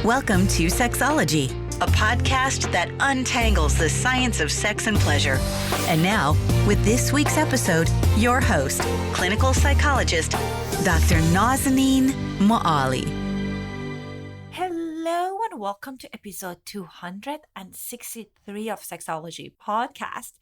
Welcome to Sexology, a podcast that untangles the science of sex and pleasure. And now, with this week's episode, your host, clinical psychologist, Dr. Nazanin Moali. Hello and welcome to episode 263 of Sexology Podcast.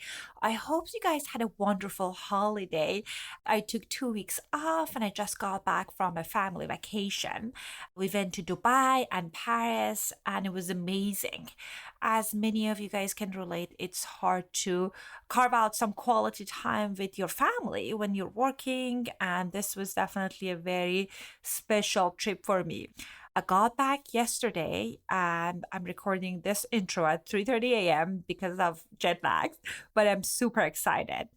I hope you guys had a wonderful holiday. I took 2 weeks off and I just got back from a family vacation. We went to Dubai and Paris and it was amazing. As many of you guys can relate, it's hard to carve out some quality time with your family when you're working, and this was definitely a very special trip for me. I got back yesterday and I'm recording this intro at 3:30 a.m. because of jet lag, but I'm super excited.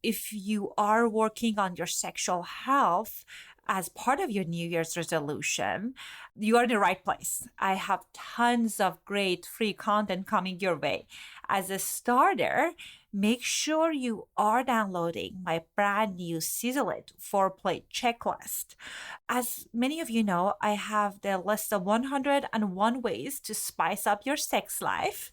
If you are working on your sexual health as part of your New Year's resolution, you are in the right place. I have tons of great free content coming your way. As a starter, make sure you are downloading my brand new Sizzle It foreplay checklist. As many of you know, I have the list of 101 ways to spice up your sex life,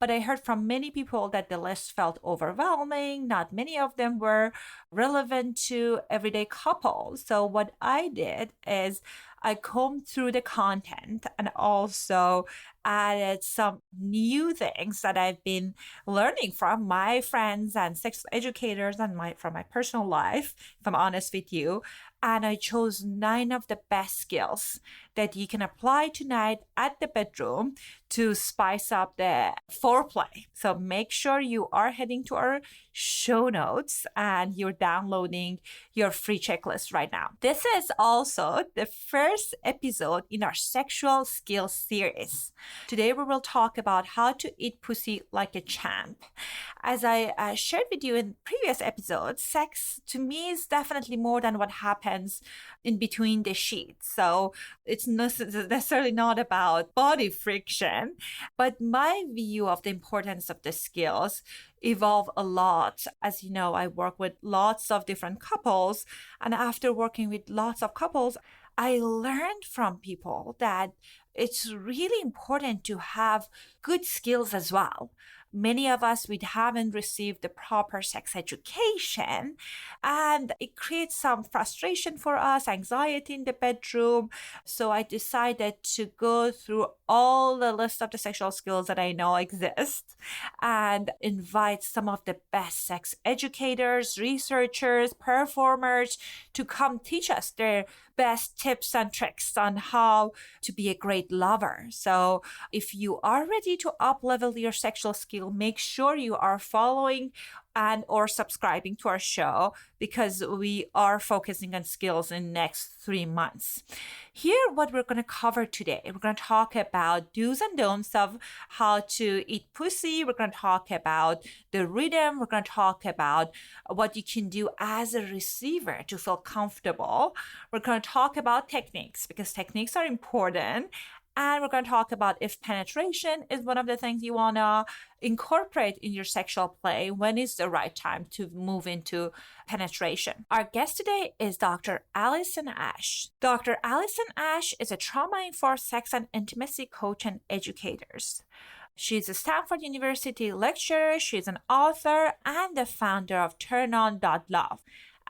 but I heard from many people that the list felt overwhelming. Not many of them were relevant to everyday couples. So what I did is I combed through the content and also added some new things that I've been learning from my friends and sex educators and from my personal life, if I'm honest with you. And I chose 9 of the best skills that you can apply tonight at the bedroom to spice up the foreplay. So make sure you are heading to our show notes and you're downloading your free checklist right now. This is also the first episode in our sexual skills series. Today we will talk about how to eat pussy like a champ. As I shared with you in previous episodes, sex to me is definitely more than what happens in between the sheets. So it's necessarily not about body friction, but my view of the importance of the skills evolve a lot. As you know, I work with lots of different couples, and after working with lots of couples, I learned from people that it's really important to have good skills as well. Many of us, we haven't received the proper sex education, and it creates some frustration for us, anxiety in the bedroom. So I decided to go through all the list of the sexual skills that I know exist and invite some of the best sex educators, researchers, performers to come teach us their best tips and tricks on how to be a great lover. So if you are ready to up-level your sexual skill, make sure you are following and or subscribing to our show, because we are focusing on skills in the next 3 months. Here, what we're going to cover today, we're going to talk about do's and don'ts of how to eat pussy. We're going to talk about the rhythm. We're going to talk about what you can do as a receiver to feel comfortable. We're going to talk about techniques, because techniques are important. And we're going to talk about if penetration is one of the things you want to incorporate in your sexual play, when is the right time to move into penetration. Our guest today is Dr. Alison Ash. Dr. Alison Ash is a trauma-informed sex and intimacy coach and educator. She's a Stanford University Lecturer. She's an author and the founder of TurnON.love.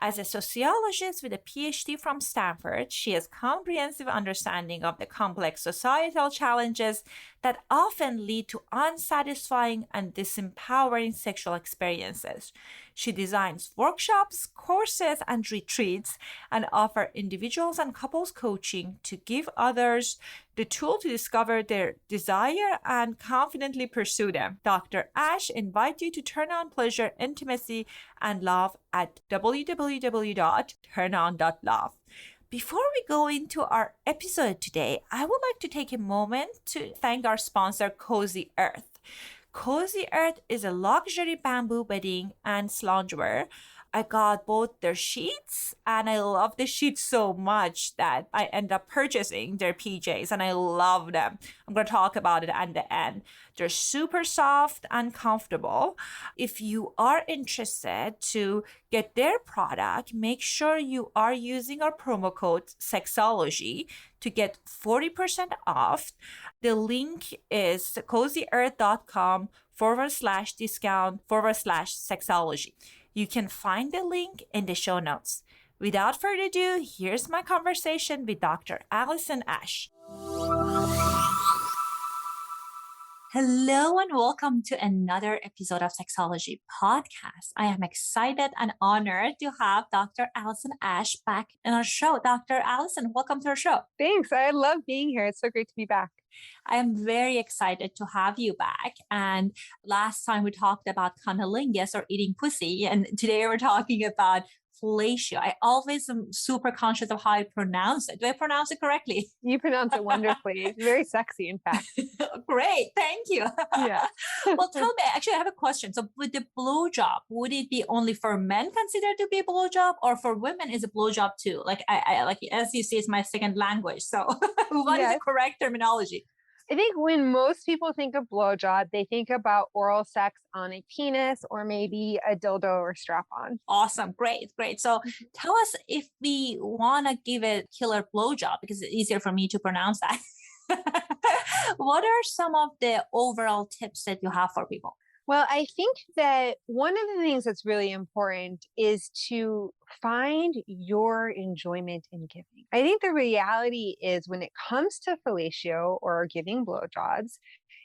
As a sociologist with a PhD from Stanford, she has comprehensive understanding of the complex societal challenges that often lead to unsatisfying and disempowering sexual experiences. She designs workshops, courses, and retreats, and offers individuals and couples coaching to give others the tool to discover their desire and confidently pursue them. Dr. Ash invites you to turn on pleasure, intimacy, and love at www.turnon.love. Before we go into our episode today, I would like to take a moment to thank our sponsor, Cozy Earth. Cozy Earth is a luxury bamboo bedding and loungewear I got both their sheets, and I love the sheets so much that I end up purchasing their PJs, and I love them. I'm going to talk about it at the end. They're super soft and comfortable. If you are interested to get their product, make sure you are using our promo code Sexology to get 40% off. The link is cozyearth.com/discount/sexology. You can find the link in the show notes. Without further ado, here's my conversation with Dr. Alison Ash. Hello and welcome to another episode of Sexology Podcast. I am excited and honored to have Dr. Alison Ash back in our show. Dr. Alison, welcome to our show. Thanks. I love being here. It's so great to be back. I am very excited to have you back. And last time we talked about cunnilingus or eating pussy, and today we're talking about fellatio. I always am super conscious of how I pronounce it. Do I pronounce it correctly? You pronounce it wonderfully. It's very sexy, in fact. Great. Thank you. Yeah. Well, tell me, actually, I have a question. So with the blowjob, would it be only for men considered to be a blowjob, or for women is a blowjob too? Like I like, as you say, it's my second language. So what is the correct terminology? I think when most people think of blowjob, they think about oral sex on a penis or maybe a dildo or strap-on. Awesome. Great. So tell us if we want to give a killer blowjob, because it's easier for me to pronounce that. What are some of the overall tips that you have for people? Well, I think that one of the things that's really important is to find your enjoyment in giving. I think the reality is when it comes to fellatio or giving blowjobs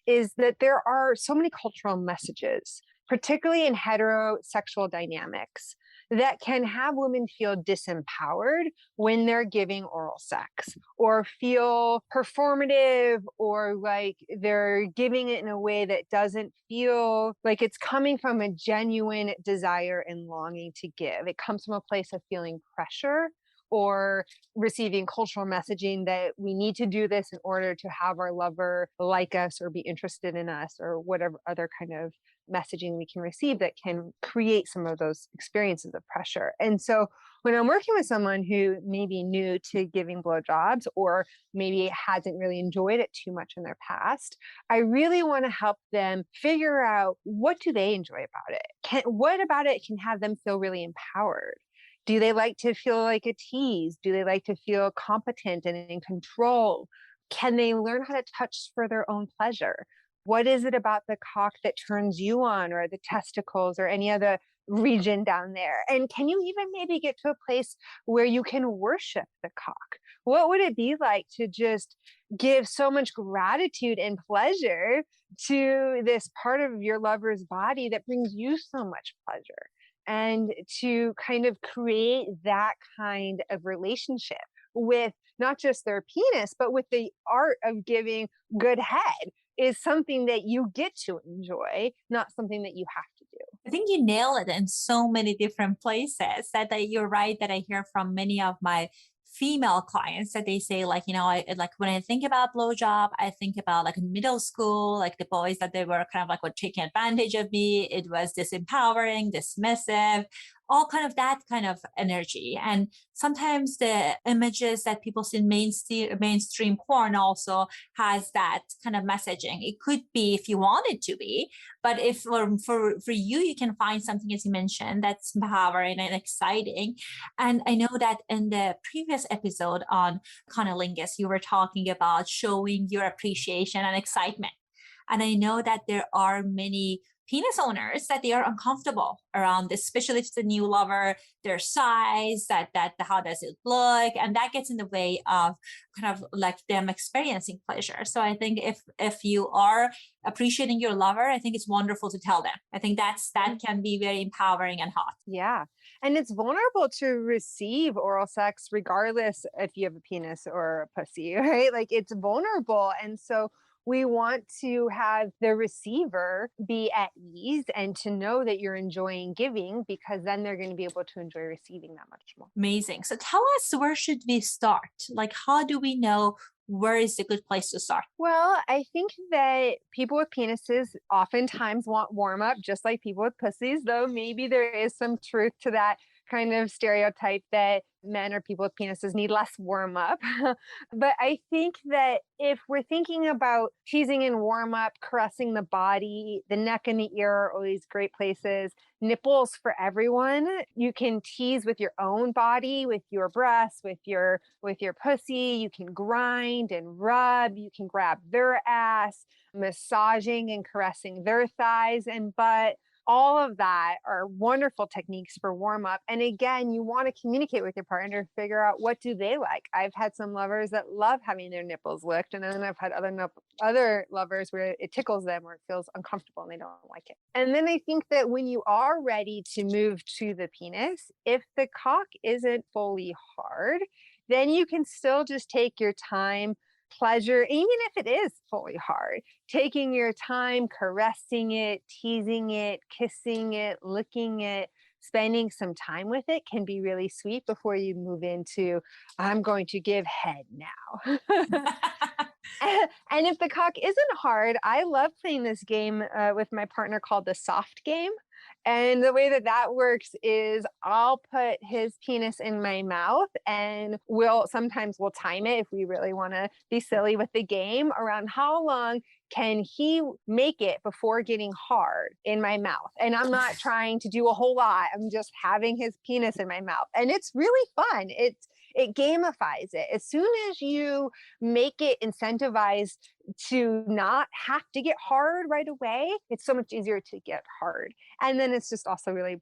is that there are so many cultural messages, particularly in heterosexual dynamics, that can have women feel disempowered when they're giving oral sex, or feel performative, or like they're giving it in a way that doesn't feel like it's coming from a genuine desire and longing to give. It comes from a place of feeling pressure or receiving cultural messaging that we need to do this in order to have our lover like us or be interested in us, or whatever other kind of messaging we can receive that can create some of those experiences of pressure. And so when I'm working with someone who may be new to giving blowjobs, or maybe hasn't really enjoyed it too much in their past, I really want to help them figure out, what do they enjoy about it? What about it can have them feel really empowered? Do they like to feel like a tease? Do they like to feel competent and in control? Can they learn how to touch for their own pleasure? What is it about the cock that turns you on, or the testicles, or any other region down there? And can you even maybe get to a place where you can worship the cock? What would it be like to just give so much gratitude and pleasure to this part of your lover's body that brings you so much pleasure? And to kind of create that kind of relationship with not just their penis, but with the art of giving good head, is something that you get to enjoy, not something that you have to do. I think you nail it in so many different places. That you're right, that I hear from many of my female clients that they say, like, like when I think about blowjob, I think about like in middle school, like the boys that they were kind of like were taking advantage of me. It was disempowering, dismissive, all kind of that kind of energy. And sometimes the images that people see in mainstream porn also has that kind of messaging. It could be if you want it to be, but if for you, you can find something, as you mentioned, that's empowering and exciting. And I know that in the previous episode on Cunnilingus, you were talking about showing your appreciation and excitement. And I know that there are many penis owners that they are uncomfortable around this, especially if it's a new lover, their size, that how does it look, and that gets in the way of kind of like them experiencing pleasure. So I think if you are appreciating your lover, I think it's wonderful to tell them. I think that can be very empowering and hot. Yeah. And it's vulnerable to receive oral sex regardless if you have a penis or a pussy, right? Like, it's vulnerable. And so we want to have the receiver be at ease and to know that you're enjoying giving, because then they're going to be able to enjoy receiving that much more. Amazing. So tell us, where should we start? Like, how do we know where is the good place to start? Well, I think that people with penises oftentimes want warm up, just like people with pussies, though maybe there is some truth to that kind of stereotype that men or people with penises need less warm up. But I think that if we're thinking about teasing and warm up, caressing the body, the neck and the ear are always great places. Nipples for everyone. You can tease with your own body, with your breasts, with your pussy. You can grind and rub. You can grab their ass, massaging and caressing their thighs and butt. All of that are wonderful techniques for warm up. And again, you want to communicate with your partner, figure out what do they like. I've had some lovers that love having their nipples licked, and then I've had other lovers where it tickles them or it feels uncomfortable and they don't like it. And then I think that when you are ready to move to the penis, if the cock isn't fully hard, then you can still just take your time, pleasure, even if it is fully hard, taking your time, caressing it, teasing it, kissing it, licking it, spending some time with it can be really sweet before you move into, I'm going to give head now. And if the cock isn't hard, I love playing this game with my partner called the soft game. And the way that works is I'll put his penis in my mouth and sometimes we'll time it if we really want to be silly with the game around how long can he make it before getting hard in my mouth. And I'm not trying to do a whole lot. I'm just having his penis in my mouth. And it's really fun. It gamifies it. As soon as you make it incentivized to not have to get hard right away, it's so much easier to get hard. And then it's just also really,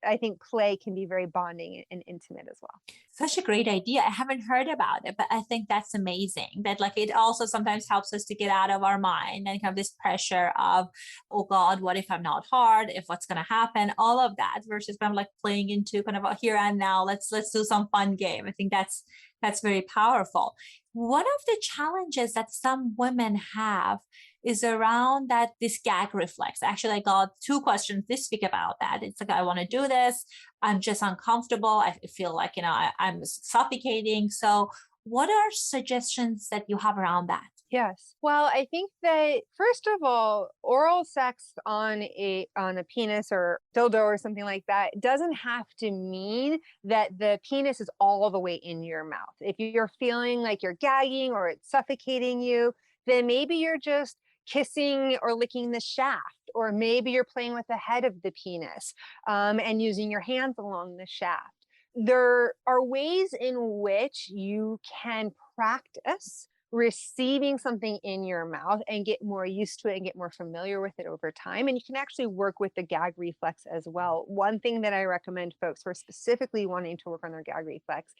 I think play can be very bonding and intimate as well. Such a great idea. I haven't heard about it, but I think that's amazing. That like it also sometimes helps us to get out of our mind and have this pressure of, oh God, what if I'm not hard? If what's going to happen? All of that versus kind of like playing into kind of a here and now. Let's do some fun game. I think that's very powerful. One of the challenges that some women have is around this gag reflex. Actually, I got 2 questions this week about that. It's like, I want to do this. I'm just uncomfortable. I feel like, I'm suffocating. So what are suggestions that you have around that? Yes. Well, I think that first of all, oral sex on a penis or dildo or something like that doesn't have to mean that the penis is all the way in your mouth. If you're feeling like you're gagging or it's suffocating you, then maybe you're just kissing or licking the shaft, or maybe you're playing with the head of the penis and using your hands along the shaft. There are ways in which you can practice receiving something in your mouth and get more used to it and get more familiar with it over time. And you can actually work with the gag reflex as well. One thing that I recommend folks who are specifically wanting to work on their gag reflex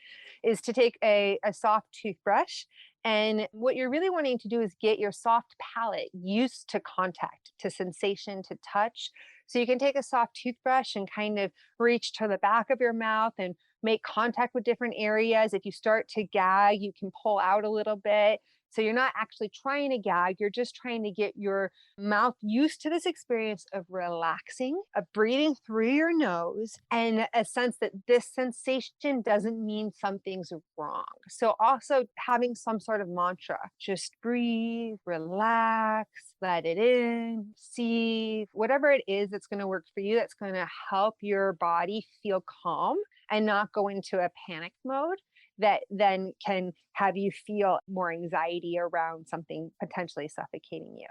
is to take a soft toothbrush. And what you're really wanting to do is get your soft palate used to contact, to sensation, to touch. So you can take a soft toothbrush and kind of reach to the back of your mouth and make contact with different areas. If you start to gag, you can pull out a little bit. So you're not actually trying to gag, you're just trying to get your mouth used to this experience of relaxing, of breathing through your nose, and a sense that this sensation doesn't mean something's wrong. So also having some sort of mantra, just breathe, relax, let it in, receive, whatever it is that's going to work for you, that's going to help your body feel calm and not go into a panic mode that then can have you feel more anxiety around something potentially suffocating you.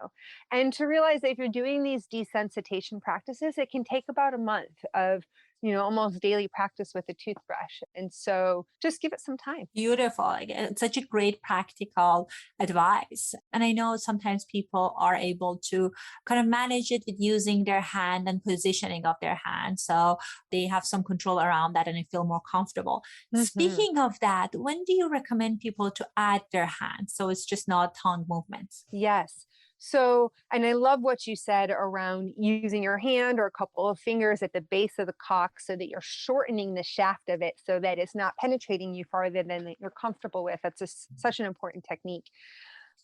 And to realize that if you're doing these desensitization practices, it can take about a month of almost daily practice with a toothbrush. And so just give it some time. Beautiful. It's such a great practical advice. And I know sometimes people are able to kind of manage it with using their hand and positioning of their hand. So they have some control around that and they feel more comfortable. Mm-hmm. Speaking of that, when do you recommend people to add their hands? So it's just not tongue movements. Yes. So, and I love what you said around using your hand or a couple of fingers at the base of the cock so that you're shortening the shaft of it so that it's not penetrating you farther than that you're comfortable with. That's such an important technique.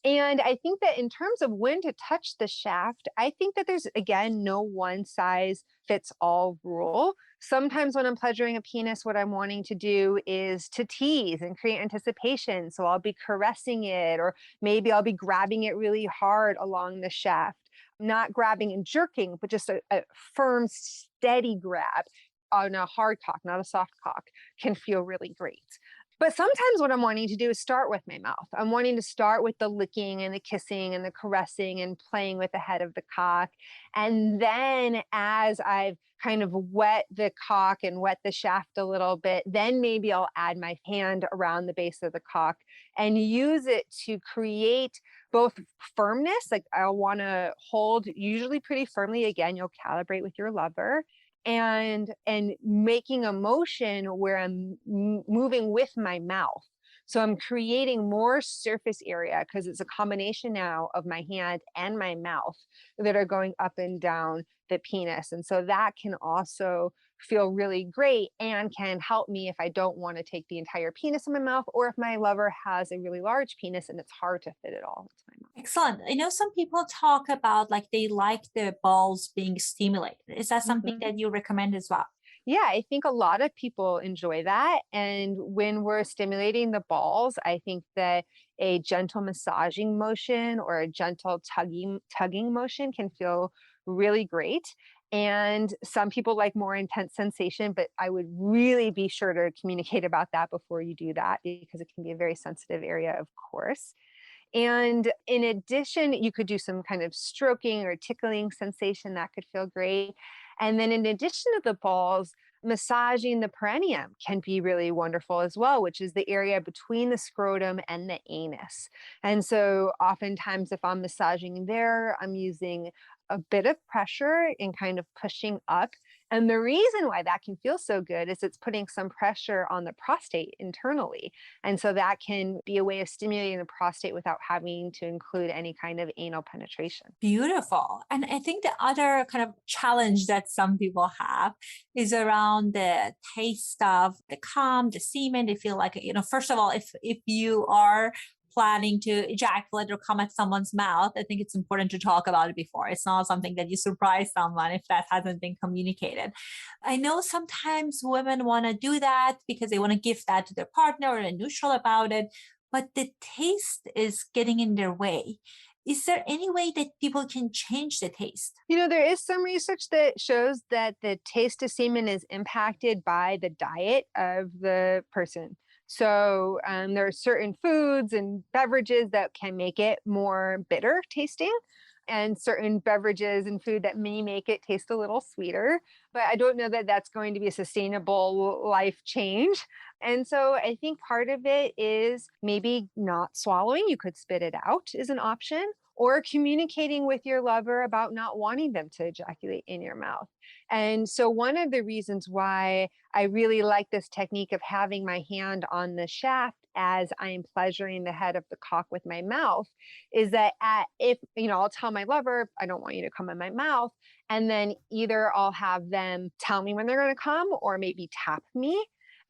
And I think that in terms of when to touch the shaft, I think that there's, again, no one size fits all rule. Sometimes when I'm pleasuring a penis, what I'm wanting to do is to tease and create anticipation. So I'll be caressing it, or maybe I'll be grabbing it really hard along the shaft, not grabbing and jerking, but just a firm, steady grab on a hard cock, not a soft cock, can feel really great. But sometimes what I'm wanting to do is start with my mouth. I'm wanting to start with the licking and the kissing and the caressing and playing with the head of the cock. And then as I've kind of wet the cock and wet the shaft a little bit, then maybe I'll add my hand around the base of the cock and use it to create both firmness, like I'll want to hold usually pretty firmly. Again, you'll calibrate with your lover, and making a motion where I'm moving with my mouth. So I'm creating more surface area because it's a combination now of my hand and my mouth that are going up and down the penis. And so that can also feel really great and can help me if I don't want to take the entire penis in my mouth, or if my lover has a really large penis and it's hard to fit it all into my mouth. Excellent. I know some people talk about like they like their balls being stimulated. Is that something that you recommend as well? Yeah, I think a lot of people enjoy that. And when we're stimulating the balls, I think that a gentle massaging motion or a gentle tugging motion can feel really great. And some people like more intense sensation, but I would really be sure to communicate about that before you do that, because it can be a very sensitive area, of course. And in addition, you could do some kind of stroking or tickling sensation that could feel great. And then in addition to the balls, massaging the perineum can be really wonderful as well, which is the area between the scrotum and the anus. And so oftentimes if I'm massaging there, I'm using a bit of pressure and kind of pushing up. And the reason why that can feel so good is it's putting some pressure on the prostate internally. And so that can be a way of stimulating the prostate without having to include any kind of anal penetration. Beautiful. And I think the other kind of challenge that some people have is around the taste of the cum, the semen. They feel like, first of all, if you are planning to ejaculate or come at someone's mouth, I think it's important to talk about it before. It's not something that you surprise someone if that hasn't been communicated. I know sometimes women want to do that because they want to give that to their partner or they're neutral about it, but the taste is getting in their way. Is there any way that people can change the taste? There is some research that shows that the taste of semen is impacted by the diet of the person. So there are certain foods and beverages that can make it more bitter tasting, and certain beverages and food that may make it taste a little sweeter. But I don't know that that's going to be a sustainable life change. And so I think part of it is maybe not swallowing. You could spit it out is an option, or communicating with your lover about not wanting them to ejaculate in your mouth. And so one of the reasons why I really like this technique of having my hand on the shaft as I am pleasuring the head of the cock with my mouth is that I'll tell my lover, I don't want you to come in my mouth. And then either I'll have them tell me when they're going to come or maybe tap me.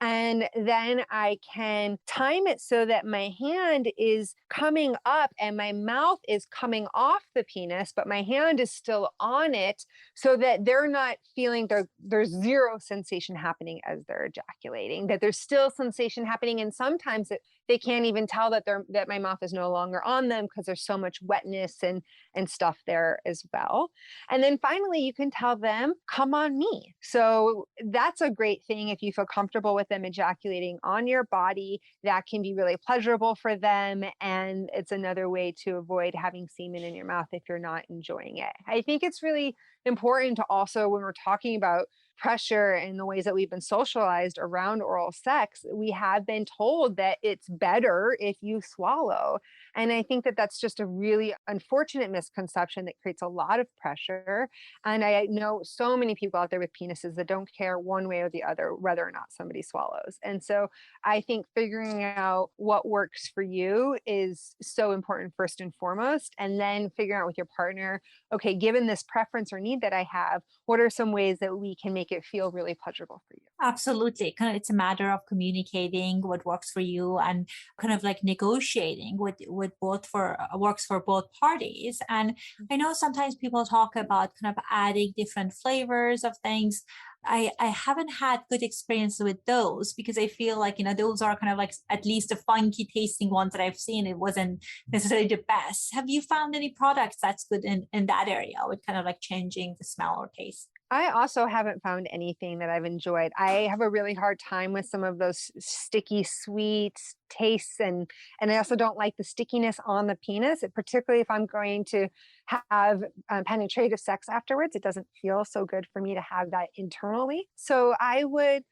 And then I can time it so that my hand is coming up and my mouth is coming off the penis, but my hand is still on it, so that they're not feeling there's zero sensation happening as they're ejaculating, that there's still sensation happening. And sometimes they can't even tell that my mouth is no longer on them because there's so much wetness and stuff there as well. And then finally, you can tell them, come on me. So that's a great thing. If you feel comfortable with them ejaculating on your body, that can be really pleasurable for them. And it's another way to avoid having semen in your mouth if you're not enjoying it. I think it's really important to also, when we're talking about pressure and the ways that we've been socialized around oral sex, we have been told that it's better if you swallow. And I think that that's just a really unfortunate misconception that creates a lot of pressure. And I know so many people out there with penises that don't care one way or the other whether or not somebody swallows. And so I think figuring out what works for you is so important first and foremost. And then figuring out with your partner, okay, given this preference or need that I have, what are some ways that we can make it feel really pleasurable for you? Absolutely. Kind of, it's a matter of communicating what works for you and kind of like negotiating what works for both parties. And I know sometimes people talk about kind of adding different flavors of things. I haven't had good experience with those because I feel like, those are kind of like at least the funky tasting ones that I've seen. It wasn't necessarily the best. Have you found any products that's good in that area with kind of like changing the smell or taste? I also haven't found anything that I've enjoyed. I have a really hard time with some of those sticky, sweet tastes, and I also don't like the stickiness on the penis, particularly if I'm going to have penetrative sex afterwards. It doesn't feel so good for me to have that internally. So I would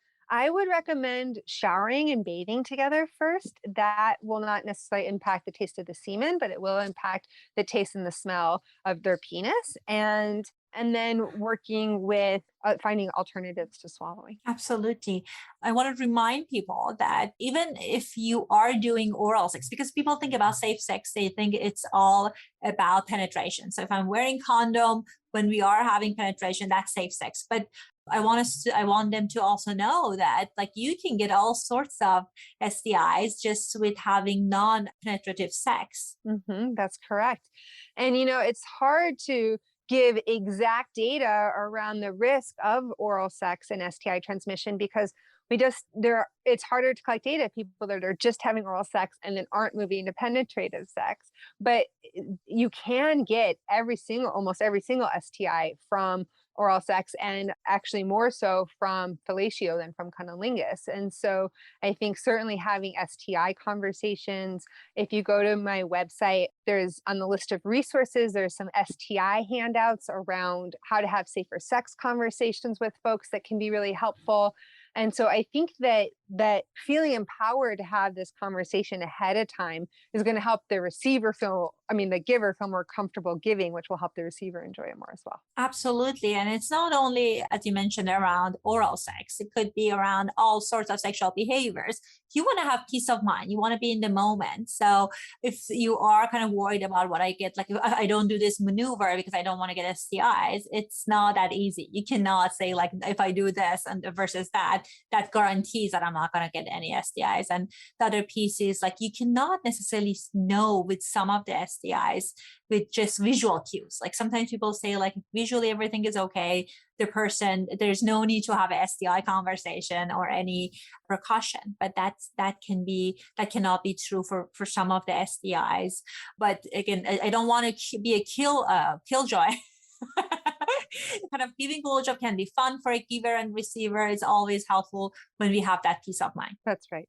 recommend showering and bathing together first. That will not necessarily impact the taste of the semen, but it will impact the taste and the smell of their penis. And then working with finding alternatives to swallowing. Absolutely. I want to remind people that even if you are doing oral sex, because people think about safe sex, they think it's all about penetration. So if I'm wearing condom when we are having penetration, that's safe sex. But I want them to also know that like you can get all sorts of STIs just with having non-penetrative sex. That's correct. And it's hard to give exact data around the risk of oral sex and STI transmission because it's harder to collect data. People that are just having oral sex and then aren't moving to penetrative sex, but you can get almost every single STI from oral sex, and actually more so from fellatio than from cunnilingus. And so I think certainly having STI conversations, if you go to my website, there's on the list of resources, there's some STI handouts around how to have safer sex conversations with folks that can be really helpful. And so I think that feeling empowered to have this conversation ahead of time is going to help the giver feel more comfortable giving, which will help the receiver enjoy it more as well. Absolutely. And it's not only, as you mentioned, around oral sex. It could be around all sorts of sexual behaviors. You want to have peace of mind. You want to be in the moment. So if you are kind of worried about what I get, like if I don't do this maneuver because I don't want to get STIs, it's not that easy. You cannot say like, if I do this and versus that guarantees that I'm not going to get any STIs. And the other piece is like, you cannot necessarily know with some of the STIs with just visual cues. Like sometimes people say like visually everything is okay. There's no need to have a STI conversation or any precaution, but that cannot be true for some of the STIs. But again, I don't want to be a killjoy. Kind of giving blowjob can be fun for a giver and receiver. It's always helpful when we have that peace of mind. That's right.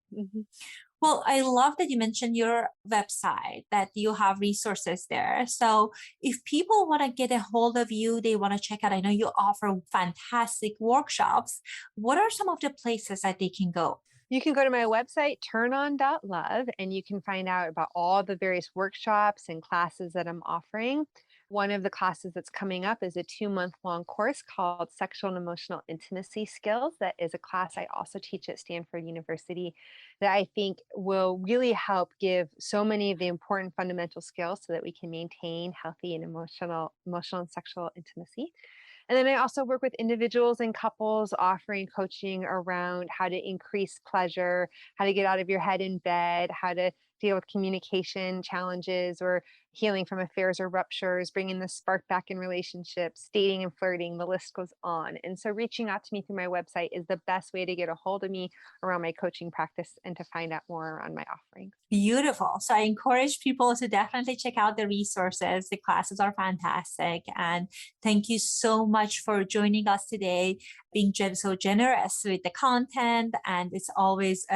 Well, I love that you mentioned your website, that you have resources there. So if people want to get a hold of you, they want to check out, I know you offer fantastic workshops. What are some of the places that they can go? You can go to my website, TurnON.love, and you can find out about all the various workshops and classes that I'm offering. One of the classes that's coming up is a 2-month-long course called Sexual and Emotional Intimacy Skills. That is a class I also teach at Stanford University that I think will really help give so many of the important fundamental skills so that we can maintain healthy and emotional and sexual intimacy. And then I also work with individuals and couples offering coaching around how to increase pleasure, how to get out of your head in bed, how to deal with communication challenges or healing from affairs or ruptures, bringing the spark back in relationships, dating and flirting, the list goes on. And so reaching out to me through my website is the best way to get a hold of me around my coaching practice and to find out more around my offerings. Beautiful. So I encourage people to definitely check out the resources. The classes are fantastic. And thank you so much for joining us today, being so generous with the content. And it's always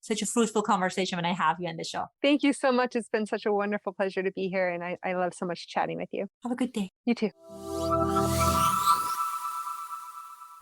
such a fruitful conversation when I have you on the show. Thank you so much. It's been such a wonderful pleasure to be here. And I love so much chatting with you. Have a good day. You too.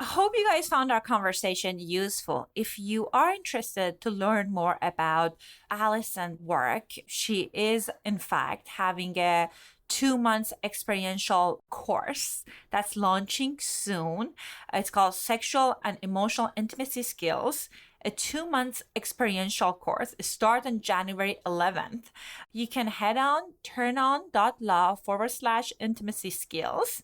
I hope you guys found our conversation useful. If you are interested to learn more about Alison's work, she is in fact having a 2-month experiential course that's launching soon. It's called Sexual and Emotional Intimacy Skills. A 2-month experiential course starts on January 11th. You can head on TurnON.love/intimacy skills.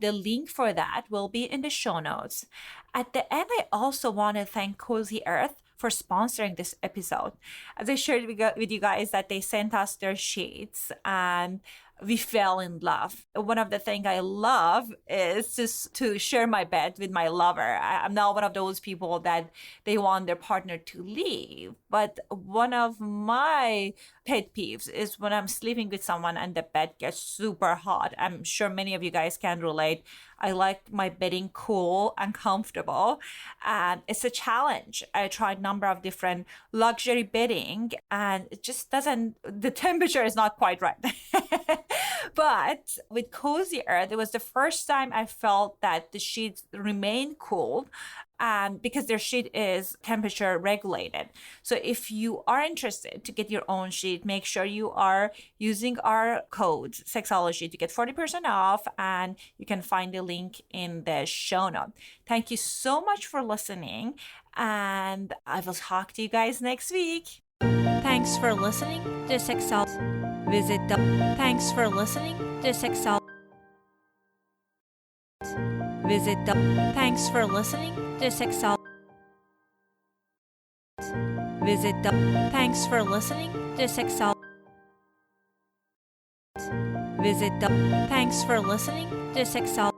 The link for that will be in the show notes. At the end, I also want to thank Cozy Earth for sponsoring this episode. As I shared with you guys that they sent us their sheets, and we fell in love. One of the things I love is just to share my bed with my lover. I'm not one of those people that they want their partner to leave. But one of my pet peeves is when I'm sleeping with someone and the bed gets super hot. I'm sure many of you guys can relate. I like my bedding cool and comfortable. And it's a challenge. I tried a number of different luxury bedding and it just doesn't, the temperature is not quite right. But with Cozy Earth, it was the first time I felt that the sheets remain cool, and because their sheet is temperature regulated. So if you are interested to get your own sheet, make sure you are using our code Sexology to get 40% off, and you can find the link in the show note. Thank you so much for listening, and I will talk to you guys next week. Thanks for listening to Sexology. Thanks for listening to Sexology. Thanks for listening to Sexology. Thanks for listening to Sexology. Thanks for listening to Sexology.